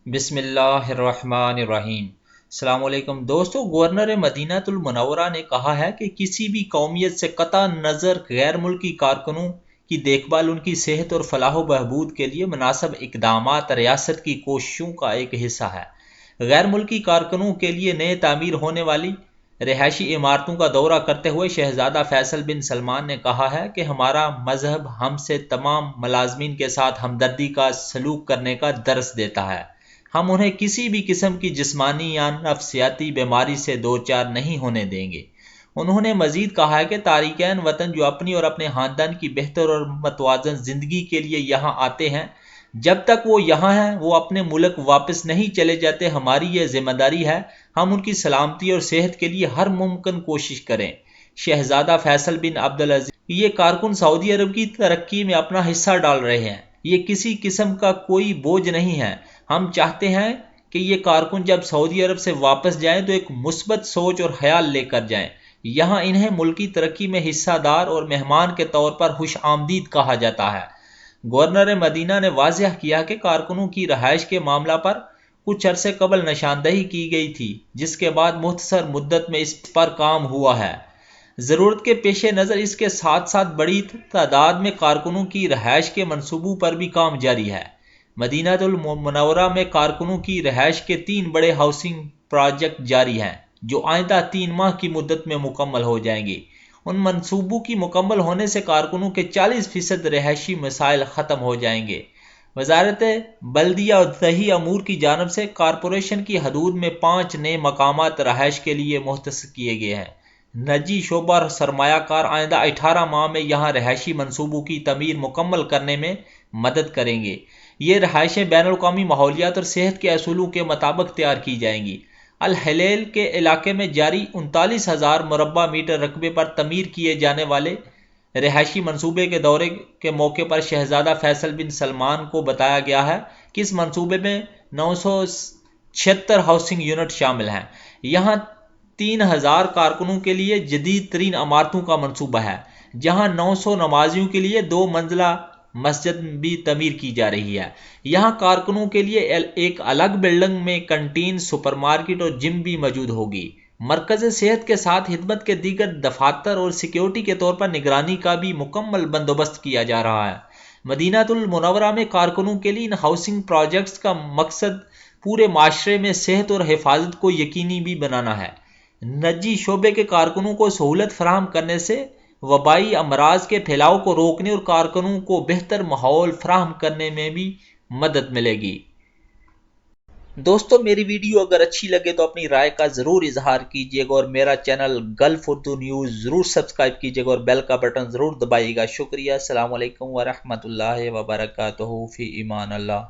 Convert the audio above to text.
بسم اللہ الرحمن الرحیم۔ السلام علیکم دوستو، گورنر مدینہ المنورہ نے کہا ہے کہ کسی بھی قومیت سے قطع نظر غیر ملکی کارکنوں کی دیکھ بھال ان کی صحت اور فلاح و بہبود کے لیے مناسب اقدامات ریاست کی کوششوں کا ایک حصہ ہے۔ غیر ملکی کارکنوں کے لیے نئے تعمیر ہونے والی رہائشی عمارتوں کا دورہ کرتے ہوئے شہزادہ فیصل بن سلمان نے کہا ہے کہ ہمارا مذہب ہم سے تمام ملازمین کے ساتھ ہمدردی کا سلوک کرنے کا درس دیتا ہے۔ ہم انہیں کسی بھی قسم کی جسمانی یا نفسیاتی بیماری سے دوچار نہیں ہونے دیں گے۔ انہوں نے مزید کہا ہے کہ تارکین وطن جو اپنی اور اپنے خاندان کی بہتر اور متوازن زندگی کے لیے یہاں آتے ہیں، جب تک وہ یہاں ہیں وہ اپنے ملک واپس نہیں چلے جاتے۔ ہماری یہ ذمہ داری ہے ہم ان کی سلامتی اور صحت کے لیے ہر ممکن کوشش کریں۔ شہزادہ فیصل بن عبدالعزیز یہ کارکن سعودی عرب کی ترقی میں اپنا حصہ ڈال رہے ہیں، یہ کسی قسم کا کوئی بوجھ نہیں ہے۔ ہم چاہتے ہیں کہ یہ کارکن جب سعودی عرب سے واپس جائیں تو ایک مثبت سوچ اور خیال لے کر جائیں۔ یہاں انہیں ملکی ترقی میں حصہ دار اور مہمان کے طور پر خوش آمدید کہا جاتا ہے۔ گورنر مدینہ نے واضح کیا کہ کارکنوں کی رہائش کے معاملہ پر کچھ عرصے قبل نشاندہی کی گئی تھی، جس کے بعد مختصر مدت میں اس پر کام ہوا ہے۔ ضرورت کے پیش نظر اس کے ساتھ ساتھ بڑی تعداد میں کارکنوں کی رہائش کے منصوبوں پر بھی کام جاری ہے۔ مدینہ المنورہ میں کارکنوں کی رہائش کے 3 بڑے ہاؤسنگ پروجیکٹ جاری ہیں، جو آئندہ 3 ماہ کی مدت میں مکمل ہو جائیں گے۔ ان منصوبوں کی مکمل ہونے سے کارکنوں کے 40% رہائشی مسائل ختم ہو جائیں گے۔ وزارت بلدیہ اور دیہی امور کی جانب سے کارپوریشن کی حدود میں 5 نئے مقامات رہائش کے لیے مختص کیے گئے ہیں۔ نجی شعبہ اور سرمایہ کار آئندہ 18 ماہ میں یہاں رہائشی منصوبوں کی تعمیر مکمل کرنے میں مدد کریں گے۔ یہ رہائشیں بین الاقوامی ماحولیات اور صحت کے اصولوں کے مطابق تیار کی جائیں گی۔ الحلیل کے علاقے میں جاری 39,000 مربع میٹر رقبے پر تعمیر کیے جانے والے رہائشی منصوبے کے دورے کے موقع پر شہزادہ فیصل بن سلمان کو بتایا گیا ہے کہ اس منصوبے میں 976 ہاؤسنگ یونٹ شامل ہیں۔ یہاں 3,000 کارکنوں کے لیے جدید ترین عمارتوں کا منصوبہ ہے، جہاں 900 نمازیوں کے لیے 2 منزلہ مسجد بھی تعمیر کی جا رہی ہے۔ یہاں کارکنوں کے لیے ایک الگ بلڈنگ میں کنٹین، سپر مارکیٹ اور جم بھی موجود ہوگی۔ مرکز صحت کے ساتھ خدمت کے دیگر دفاتر اور سیکیورٹی کے طور پر نگرانی کا بھی مکمل بندوبست کیا جا رہا ہے۔ مدینہ المنورہ میں کارکنوں کے لیے ان ہاؤسنگ پروجیکٹس کا مقصد پورے معاشرے میں صحت اور حفاظت کو یقینی بھی بنانا ہے۔ نجی شعبے کے کارکنوں کو سہولت فراہم کرنے سے وبائی امراض کے پھیلاؤ کو روکنے اور کارکنوں کو بہتر ماحول فراہم کرنے میں بھی مدد ملے گی۔ دوستو، میری ویڈیو اگر اچھی لگے تو اپنی رائے کا ضرور اظہار کیجیے گا اور میرا چینل گلف اردو نیوز ضرور سبسکرائب کیجیے گا اور بیل کا بٹن ضرور دبائیے گا۔ شکریہ۔ السلام علیکم ورحمۃ اللہ وبرکاتہ۔ فی امان اللہ۔